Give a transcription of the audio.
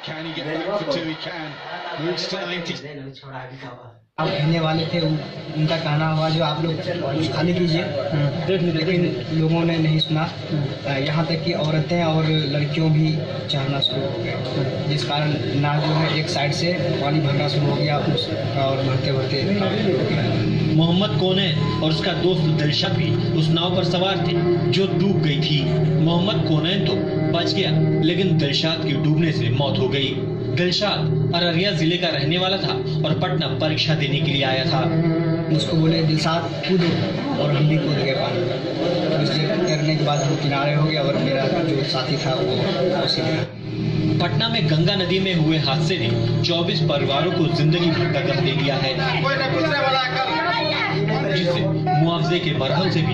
Can he get back for two? He can. Moves to 90. आप कहने वाले थे, उनका कहना हुआ जो आप लोग कुछ खाली कीजिए, लेकिन लोगों ने नहीं सुना। यहाँ तक कि औरतें और लड़कियों भी चढ़ना शुरू हो गए, जिस कारण नाव जो है एक साइड से पानी भरना शुरू हो गया और भरते भरते मोहम्मद कोने और उसका दोस्त दिलशाद भी उस नाव पर सवार थे जो डूब गई थी। मोहम्मद कोने तो बच गया, लेकिन दिलशाद की डूबने से मौत हो गई। दिलशाद अररिया जिले का रहने वाला था और पटना परीक्षा देने के लिए आया था। उसको बोले दिलशाद कूदो, और हम भी कूद गए पानी में। तो इससे तैरने के बाद हम किनारे हो गया और मेरा जो साथी था वो उसी में। पटना में गंगा नदी में हुए हादसे ने 24 परिवारों को जिंदगी भर का गम दे दिया है, जिससे मुआवजे के मरहम से भी